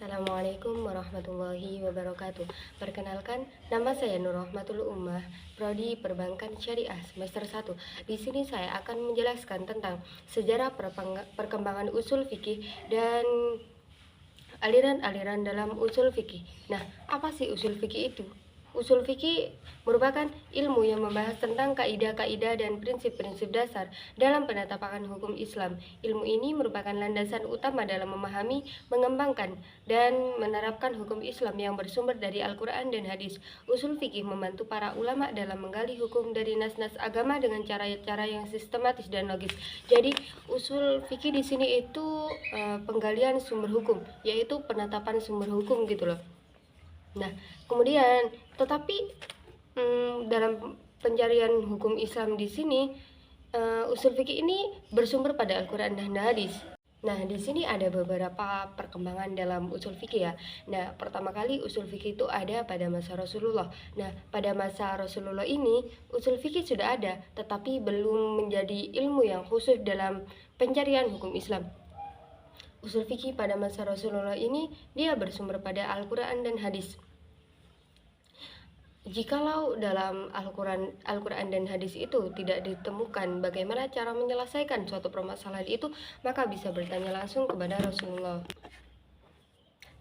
Assalamualaikum warahmatullahi wabarakatuh. Perkenalkan, nama saya Nur Rahmatul Ummah, Prodi Perbankan Syariah semester 1. Di sini saya akan menjelaskan tentang sejarah perkembangan usul fikih dan aliran-aliran dalam usul fikih. Nah, apa sih usul fikih itu? Usul fikih merupakan ilmu yang membahas tentang kaidah-kaidah dan prinsip-prinsip dasar dalam penetapan hukum Islam. Ilmu ini merupakan landasan utama dalam memahami, mengembangkan, dan menerapkan hukum Islam yang bersumber dari Al-Quran dan hadis. Usul fikih membantu para ulama dalam menggali hukum dari nas-nas agama dengan cara-cara yang sistematis dan logis. Jadi, usul fikih di sini itu penggalian sumber hukum, yaitu penetapan sumber hukum gitu loh. Nah, kemudian tetapi dalam pencarian hukum Islam di sini usul fikih ini bersumber pada Al-Quran dan hadis. Nah, di sini ada beberapa perkembangan dalam usul fikih ya. Nah, pertama kali usul fikih itu ada pada masa Rasulullah. Nah, pada masa Rasulullah ini usul fikih sudah ada, tetapi belum menjadi ilmu yang khusus dalam pencarian hukum Islam. Usul fikih pada masa Rasulullah ini dia bersumber pada Al-Quran dan hadis. Jikalau dalam Al-Quran dan hadis itu tidak ditemukan bagaimana cara menyelesaikan suatu permasalahan itu, maka bisa bertanya langsung kepada Rasulullah.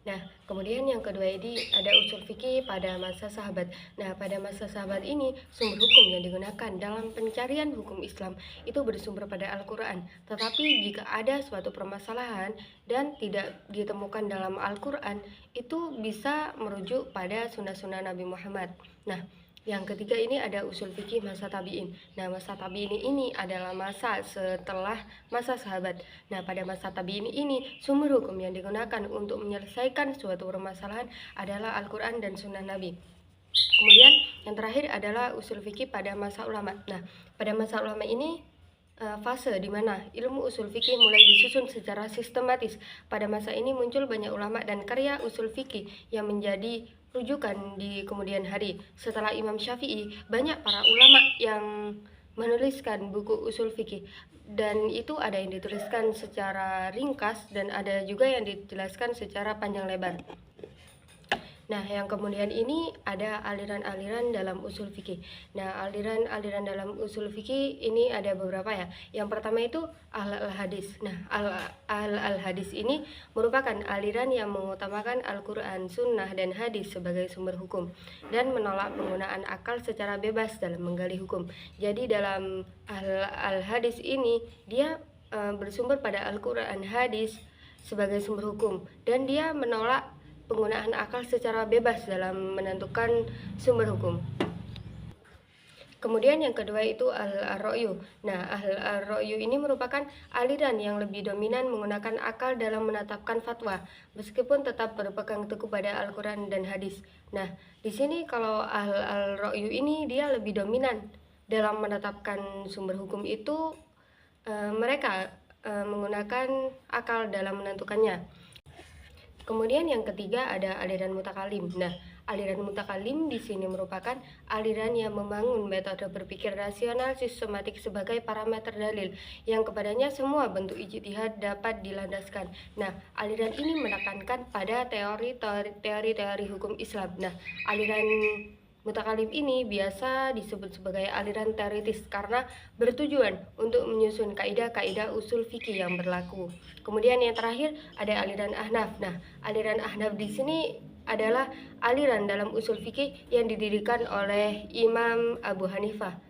Nah, kemudian yang kedua ini ada usul fikih pada masa sahabat. Nah, pada masa sahabat ini sumber hukum yang digunakan dalam pencarian hukum Islam itu bersumber pada Al-Quran. Tetapi jika ada suatu permasalahan dan tidak ditemukan dalam Al-Quran, itu bisa merujuk pada sunnah-sunnah Nabi Muhammad. Nah, yang ketiga ini ada usul fikih masa tabi'in. Nah, masa tabi'in ini adalah masa setelah masa sahabat. Nah, pada masa tabi'in ini sumber hukum yang digunakan untuk menyelesaikan suatu permasalahan adalah Al-Quran dan sunnah Nabi. Kemudian yang terakhir adalah usul fikih pada masa ulama. Nah, pada masa ulama ini fase di mana ilmu usul fikih mulai disusun secara sistematis. Pada masa ini muncul banyak ulama dan karya usul fikih yang menjadi rujukan di kemudian hari. Setelah Imam Syafi'i, banyak para ulama yang menuliskan buku usul fikih, dan itu ada yang dituliskan secara ringkas dan ada juga yang dijelaskan secara panjang lebar. Nah, yang kemudian ini ada aliran-aliran dalam usul fikih. Nah, aliran-aliran dalam usul fikih ini ada beberapa ya. Yang pertama itu al-hadis. Nah, al-hadis ini merupakan aliran yang mengutamakan Al-Quran, Sunnah, dan hadis sebagai sumber hukum dan menolak penggunaan akal secara bebas dalam menggali hukum. Jadi dalam al-hadis ini dia bersumber pada Al-Quran, hadis sebagai sumber hukum, dan dia menolak penggunaan akal secara bebas dalam menentukan sumber hukum. Kemudian yang kedua itu al-ra'yu. Nah, al-ra'yu ini merupakan aliran yang lebih dominan menggunakan akal dalam menetapkan fatwa, meskipun tetap berpegang teguh pada Al-Quran dan hadis. Nah, di sini kalau al-ra'yu ini dia lebih dominan dalam menetapkan sumber hukum itu, mereka menggunakan akal dalam menentukannya. Kemudian yang ketiga ada aliran mutakalim. Nah, aliran mutakalim di sini merupakan aliran yang membangun metode berpikir rasional sistematik sebagai parameter dalil yang kepadanya semua bentuk ijtihad dapat dilandaskan. Nah, aliran ini menekankan pada teori-teori hukum Islam. Nah, aliran mutakalim ini biasa disebut sebagai aliran teoritis karena bertujuan untuk menyusun kaidah-kaidah usul fikih yang berlaku. Kemudian yang terakhir ada aliran Ahnaf. Nah, aliran Ahnaf di sini adalah aliran dalam usul fikih yang didirikan oleh Imam Abu Hanifah.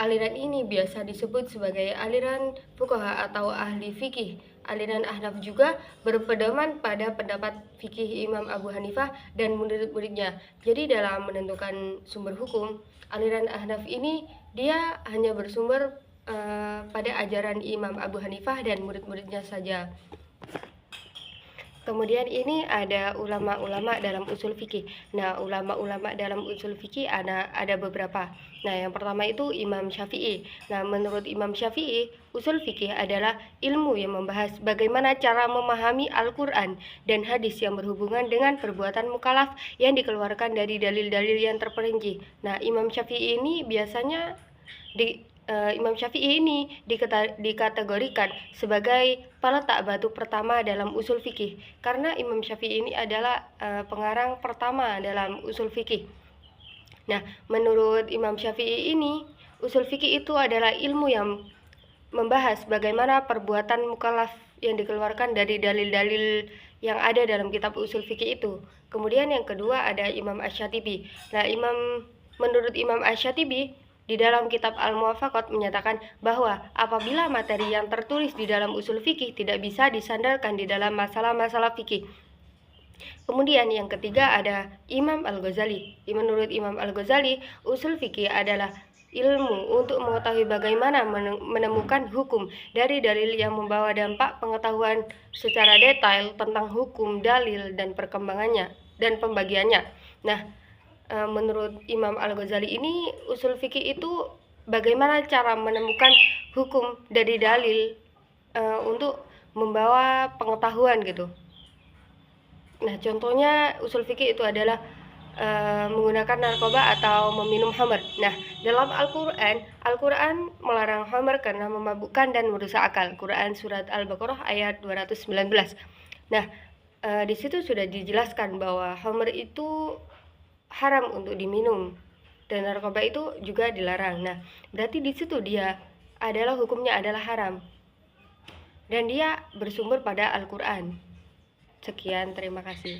Aliran ini biasa disebut sebagai aliran fuqaha atau ahli fikih. Aliran Ahnaf juga berpedoman pada pendapat fikih Imam Abu Hanifah dan murid-muridnya. Jadi dalam menentukan sumber hukum, aliran Ahnaf ini dia hanya bersumber pada ajaran Imam Abu Hanifah dan murid-muridnya saja. Kemudian ini ada ulama-ulama dalam usul fikih. Nah, ulama-ulama dalam usul fikih ada beberapa. Nah, yang pertama itu Imam Syafi'i. Nah, menurut Imam Syafi'i, usul fikih adalah ilmu yang membahas bagaimana cara memahami Al-Quran dan hadis yang berhubungan dengan perbuatan mukallaf yang dikeluarkan dari dalil-dalil yang terperinci. Nah, Imam Syafi'i ini biasanya Imam Syafi'i ini dikategorikan sebagai peletak batu pertama dalam usul fikih, karena Imam Syafi'i ini adalah pengarang pertama dalam usul fikih. Nah, menurut Imam Syafi'i ini, usul fikih itu adalah ilmu yang membahas bagaimana perbuatan mukallaf yang dikeluarkan dari dalil-dalil yang ada dalam kitab usul fikih itu. Kemudian yang kedua ada Imam Asy-Syatibi. Nah, menurut Imam Asy-Syatibi di dalam kitab Al-Muwafaqat menyatakan bahwa apabila materi yang tertulis di dalam usul fikih tidak bisa disandarkan di dalam masalah-masalah fikih. Kemudian yang ketiga ada Imam Al-Ghazali. Menurut Imam Al-Ghazali, usul fikih adalah ilmu untuk mengetahui bagaimana menemukan hukum dari dalil yang membawa dampak pengetahuan secara detail tentang hukum, dalil, dan perkembangannya dan pembagiannya. Nah, menurut Imam Al-Ghazali ini, usul fikih itu bagaimana cara menemukan hukum dari dalil untuk membawa pengetahuan gitu. Nah, contohnya usul fikih itu adalah menggunakan narkoba atau meminum khamr. Nah, dalam Al-Quran melarang khamr karena memabukkan dan merusak akal. Quran surat Al-Baqarah ayat 219. Nah, di situ sudah dijelaskan bahwa khamr itu haram untuk diminum dan narkoba itu juga dilarang. Nah, berarti di situ dia adalah hukumnya adalah haram dan dia bersumber pada Al-Quran. Sekian, terima kasih.